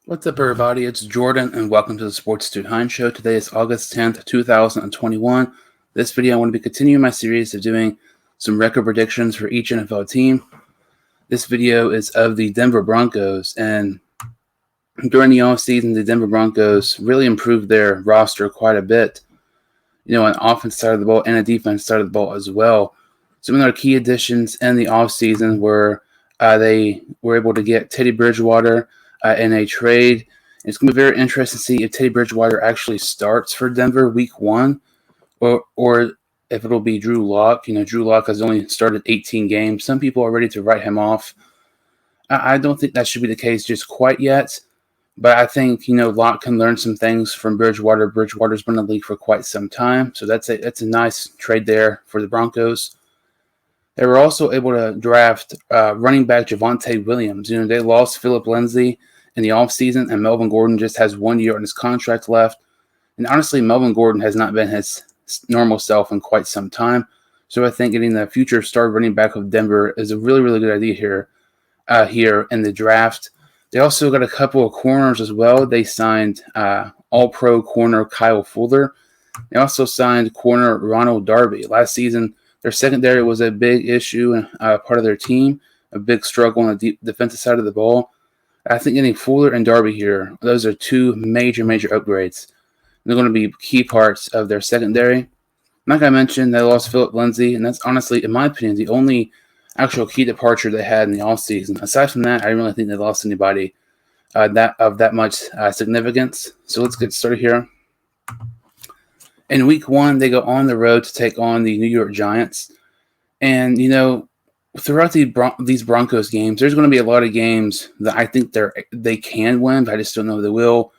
What's up, everybody? It's Jordan, and welcome to the Sports Dude Hine Show. Today is August 10th, 2021. This video, I want to be continuing my series of doing some record predictions for each NFL team. This video is of the Denver Broncos, and during the offseason, the Denver Broncos really improved their roster quite a bit, on the offense side of the ball and the defense side of the ball as well. Some of their key additions in the offseason were they were able to get Teddy Bridgewater in a trade. It's going to be very interesting to see if Teddy Bridgewater actually starts for Denver week 1 or if it'll be Drew Lock. Drew Lock has only started 18 games. Some people are ready to write him off. I don't think that should be the case just quite yet, but I think, Lock can learn some things from Bridgewater. Bridgewater's been in the league for quite some time, so that's a nice trade there for the Broncos. They were also able to draft running back Javonte Williams. They lost Phillip Lindsey in the offseason, and Melvin Gordon just has 1 year on his contract left. And honestly, Melvin Gordon has not been his normal self in quite some time. So I think getting the future star running back of Denver is a really, really good idea here in the draft. They also got a couple of corners as well. They signed all-pro corner Kyle Fuller. They also signed corner Ronald Darby. Last season, their secondary was a big issue and part of their team, a big struggle on the defensive side of the ball. I think getting Fuller and Darby here, those are two major upgrades. They're going to be key parts of their secondary. Like I mentioned, they lost Phillip Lindsey, and that's honestly, in my opinion, the only actual key departure they had in the offseason. Aside from that, I didn't really think they lost anybody that much significance. So let's get started here. In week 1, they go on the road to take on the New York Giants. And, throughout these Broncos games, there's going to be a lot of games that I think they can win, but I just don't know if they will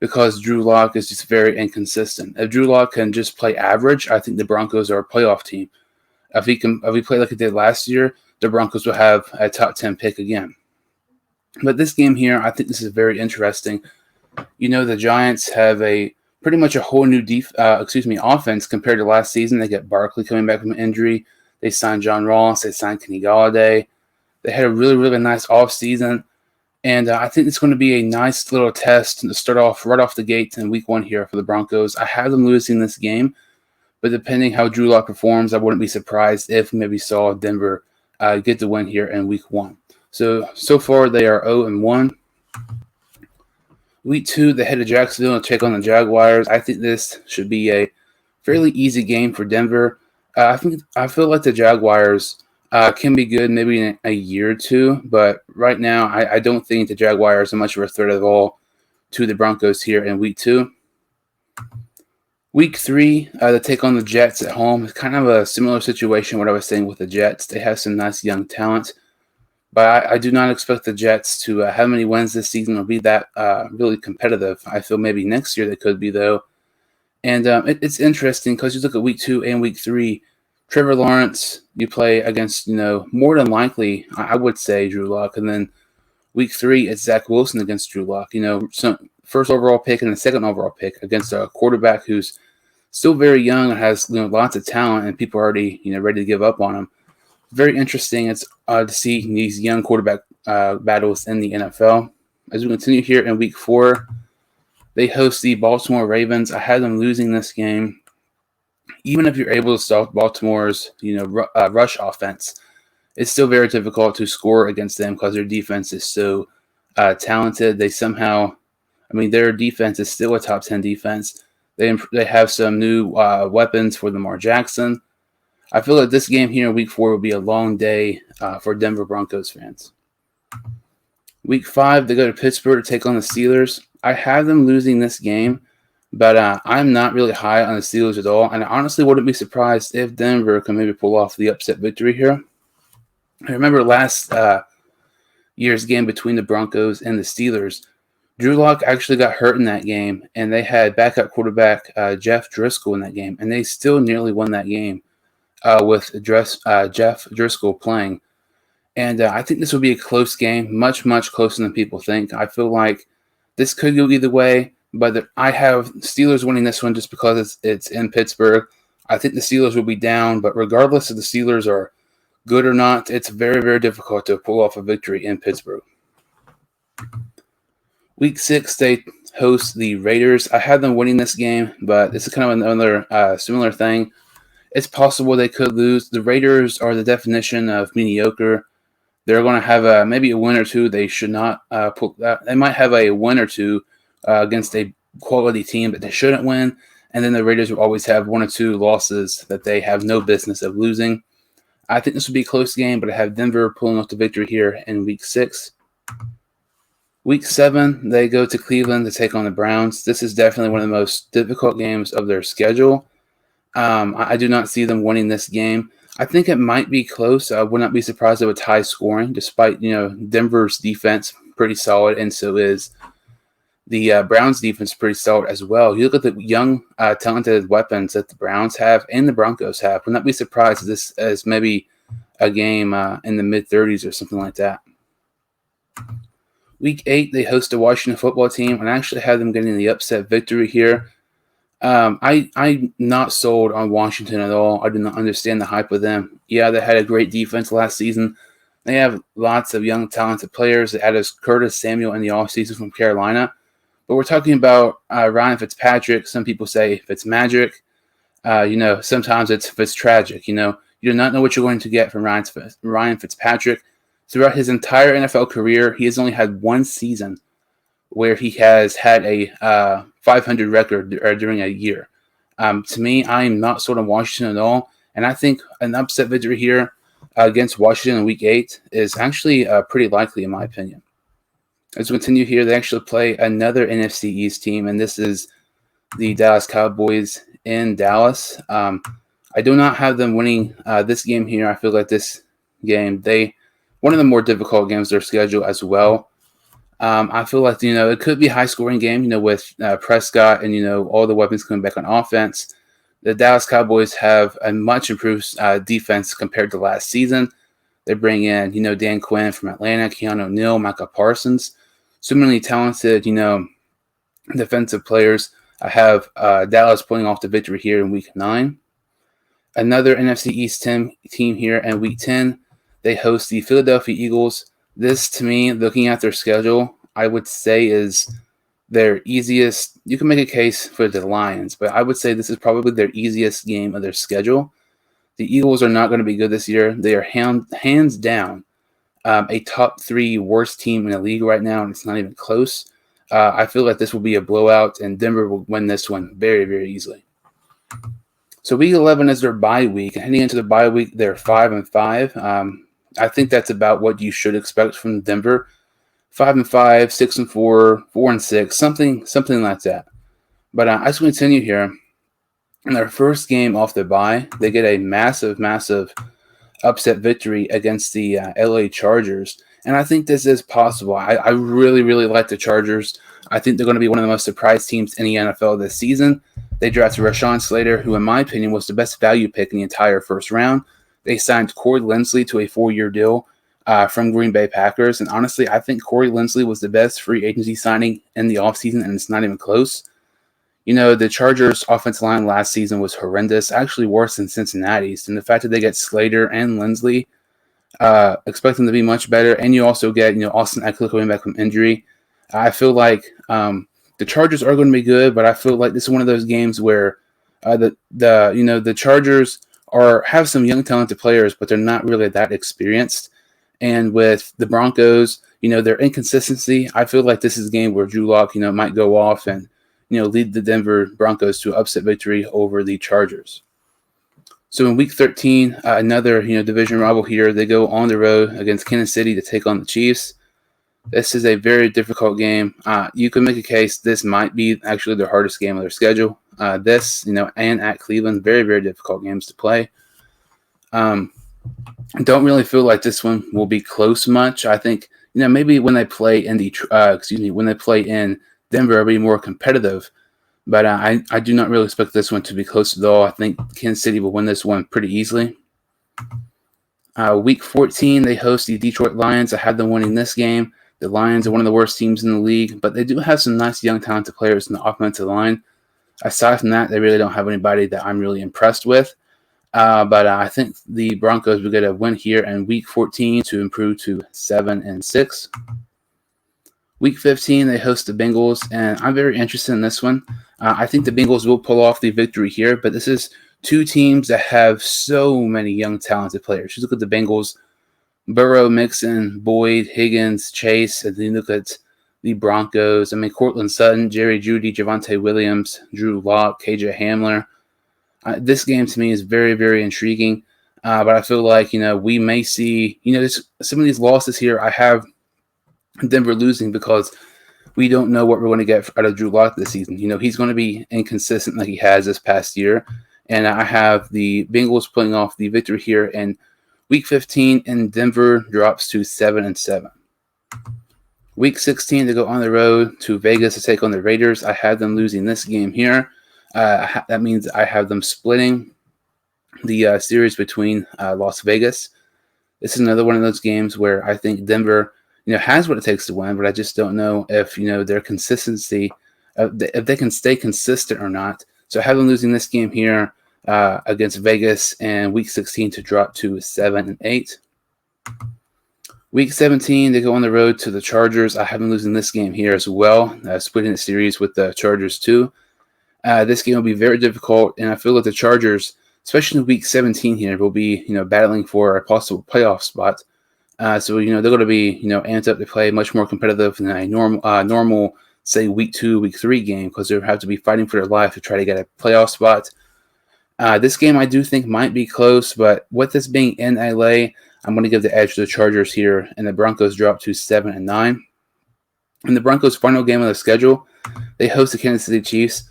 because Drew Lock is just very inconsistent. If Drew Lock can just play average, I think the Broncos are a playoff team. If he play like he did last year, the Broncos will have a top 10 pick again. But this game here, I think this is very interesting. The Giants have pretty much a whole new offense compared to last season. They get Barkley coming back from an injury. They signed John Ross. They signed Kenny Galladay. They had a really, really nice offseason. And I think it's going to be a nice little test to start off right off the gate in week 1 here for the Broncos. I have them losing this game, but depending how Drew Lock performs, I wouldn't be surprised if we maybe saw Denver get the win here in week 1. So far they are 0-1. Week 2, they head to Jacksonville and take on the Jaguars. I think this should be a fairly easy game for Denver. I feel like the Jaguars can be good maybe in a year or two, but right now I don't think the Jaguars are much of a threat at all to the Broncos here in week 2. Week 3, they take on the Jets at home. It's kind of a similar situation what I was saying with the Jets. They have some nice young talent, but I do not expect the Jets to have many wins this season or be that really competitive. I feel maybe next year they could be, though. And it's interesting because you look at week 2 and week 3, Trevor Lawrence, you play against, more than likely, I would say, Drew Lock. And then week 3, it's Zach Wilson against Drew Lock. Some first overall pick and a second overall pick against a quarterback who's still very young and has lots of talent, and people are already ready to give up on him. Very interesting. It's to see these young quarterback battles in the NFL. As we continue here in week 4, they host the Baltimore Ravens. I had them losing this game. Even if you're able to stop Baltimore's rush offense, it's still very difficult to score against them because their defense is so talented. Their defense is still a top 10 defense. They have some new weapons for Lamar Jackson. I feel like this game here in week 4 will be a long day for Denver Broncos fans. Week 5, they go to Pittsburgh to take on the Steelers. I have them losing this game, but I'm not really high on the Steelers at all, and I honestly wouldn't be surprised if Denver can maybe pull off the upset victory here. I remember last year's game between the Broncos and the Steelers. Drew Lock actually got hurt in that game, and they had backup quarterback Jeff Driscoll in that game, and they still nearly won that game with Jeff Driscoll playing. And I think this will be a close game, much closer than people think. I feel like this could go either way, but I have Steelers winning this one just because it's in Pittsburgh. I think the Steelers will be down, but regardless if the Steelers are good or not, it's very, very difficult to pull off a victory in Pittsburgh. Week 6, they host the Raiders. I had them winning this game, but this is kind of another similar thing. It's possible they could lose. The Raiders are the definition of mediocre. They're going to have maybe a win or two. They should not pull. They might have a win or two against a quality team that they shouldn't win, and then the Raiders will always have one or two losses that they have no business of losing. I think this will be a close game, but I have Denver pulling off the victory here in Week 6. Week 7, they go to Cleveland to take on the Browns. This is definitely one of the most difficult games of their schedule. I do not see them winning this game. I think it might be close. I would not be surprised if it's high scoring, despite Denver's defense pretty solid, and so is the Browns' defense pretty solid as well. You look at the young, talented weapons that the Browns have and the Broncos have. Would not be surprised if this is maybe a game in the mid-30s or something like that. Week 8, they host the Washington football team, and I actually have them getting the upset victory here. I'm not sold on Washington at all. I do not understand the hype of them. Yeah, they had a great defense last season. They have lots of young, talented players. They added Curtis Samuel in the offseason from Carolina. But we're talking about Ryan Fitzpatrick. Some people say Fitzmagic. Sometimes it's Fitztragic. You do not know what you're going to get from Ryan Fitzpatrick. Throughout his entire NFL career, he has only had one season where he has had a 500 record during a year. To me, I am not sold on Washington at all, and I think an upset victory here against Washington in Week 8 is actually pretty likely, in my opinion. As we continue here, they actually play another NFC East team, and this is the Dallas Cowboys in Dallas. I do not have them winning this game here. I feel like this game, one of the more difficult games of their schedule as well. I feel like, it could be a high-scoring game, with Prescott and, all the weapons coming back on offense. The Dallas Cowboys have a much improved defense compared to last season. They bring in, Dan Quinn from Atlanta, Keanu Neal, Micah Parsons. So many talented, defensive players. I have Dallas pulling off the victory here in Week 9. Another NFC East team here in Week 10. They host the Philadelphia Eagles. This, to me, looking at their schedule, I would say is their easiest. You can make a case for the Lions, but I would say this is probably their easiest game of their schedule. The Eagles are not going to be good this year. They are hands down a top 3 worst team in the league right now, and it's not even close. I feel like this will be a blowout, and Denver will win this one very, very easily. So Week 11 is their bye week. Heading into the bye week, they're 5-5. I think that's about what you should expect from Denver. 5-5, 6-4, 4-6, something like that. But as we continue here, in their first game off the bye, they get a massive, massive upset victory against the LA Chargers. And I think this is possible. I really, really like the Chargers. I think they're going to be one of the most surprised teams in the NFL this season. They drafted Rashawn Slater, who in my opinion was the best value pick in the entire first round. They signed Corey Lindsey to a 4-year deal from Green Bay Packers. And honestly, I think Corey Lindsey was the best free agency signing in the offseason, and it's not even close. The Chargers' offensive line last season was horrendous, actually worse than Cincinnati's. And the fact that they get Slater and Lindsey, expect them to be much better. And you also get, Austin Eckler coming back from injury. I feel like the Chargers are going to be good, but I feel like this is one of those games where the Chargers have some young talented players, but they're not really that experienced. And with the Broncos, their inconsistency, I feel like this is a game where Drew Lock, might go off and, lead the Denver Broncos to an upset victory over the Chargers. So in Week 13, another, division rival here, they go on the road against Kansas City to take on the Chiefs. This is a very difficult game. You can make a case this might be actually the hardest game of their schedule. And at Cleveland, very, very difficult games to play. Don't really feel like this one will be close much. I think, maybe when they play in Denver, it'll be more competitive. But I do not really expect this one to be close at all. I think Kansas City will win this one pretty easily. Week 14, they host the Detroit Lions. I had them winning this game. The Lions are one of the worst teams in the league, but they do have some nice young talented players in the offensive line. Aside from that, they really don't have anybody that I'm really impressed with. But I think the Broncos will get a win here in Week 14 to improve to 7-6. Week 15, they host the Bengals, and I'm very interested in this one. I think the Bengals will pull off the victory here, but this is two teams that have so many young, talented players. You look at the Bengals, Burrow, Mixon, Boyd, Higgins, Chase, and then you look at the Broncos. I mean, Cortland Sutton, Jerry Jeudy, Javonte Williams, Drew Lock, KJ Hamler. This game to me is very, very intriguing, but I feel like, we may see, some of these losses here. I have Denver losing because we don't know what we're going to get out of Drew Lock this season. He's going to be inconsistent like he has this past year. And I have the Bengals pulling off the victory here in Week 15, and Denver drops to 7-7. Week 16, they go on the road to Vegas to take on the Raiders. I have them losing this game here. That means I have them splitting the series between Las Vegas. This is another one of those games where I think Denver has what it takes to win, but I just don't know if, their consistency, if they can stay consistent or not. So I have them losing this game here against Vegas in Week 16 to drop to 7-8. Week 17, they go on the road to the Chargers. I have them losing this game here as well, splitting the series with the Chargers too. This game will be very difficult, and I feel like the Chargers, especially in Week 17 here, will be battling for a possible playoff spot. So they're going to be amped up to play much more competitive than a normal say Week 2, Week 3 game, because they'll have to be fighting for their life to try to get a playoff spot. This game I do think might be close, but with this being in LA, I'm going to give the edge to the Chargers here, and the Broncos drop to 7-9. In the Broncos' final game of the schedule, they host the Kansas City Chiefs.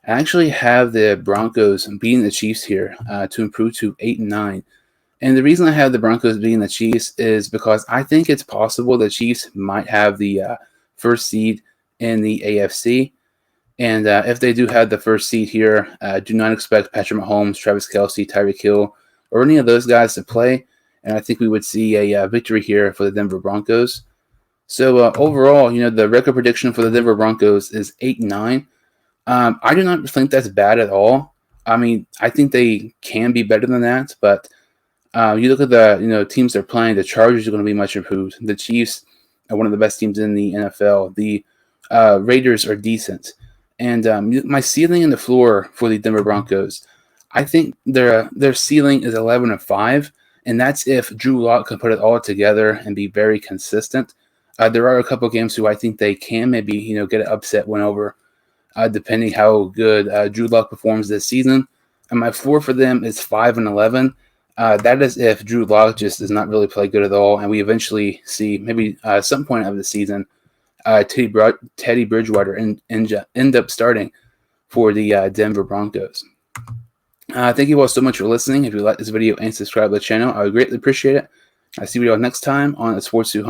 I actually have the Broncos beating the Chiefs here to improve to 8-9. And the reason I have the Broncos beating the Chiefs is because I think it's possible the Chiefs might have the first seed in the AFC. And if they do have the first seed here, do not expect Patrick Mahomes, Travis Kelce, Tyreek Hill, or any of those guys to play. And I think we would see a victory here for the Denver Broncos. So overall, the record prediction for the Denver Broncos is 8-9. I do not think that's bad at all. I mean, I think they can be better than that, but you look at the teams they're playing. The Chargers are going to be much improved. The Chiefs are one of the best teams in the NFL. The Raiders are decent, and my ceiling and the floor for the Denver Broncos, I think their ceiling is 11-5, and that's if Drew Lock can put it all together and be very consistent. There are a couple games who I think they can maybe get an upset win over, depending how good Drew Lock performs this season. And my floor for them is 5-11. That is if Drew Lock just does not really play good at all, and we eventually see maybe some point of the season Teddy Bridgewater end up starting for the Denver Broncos. Thank you all so much for listening. If you like this video and subscribe to the channel, I would greatly appreciate it. I'll see you all next time on the Sports 200.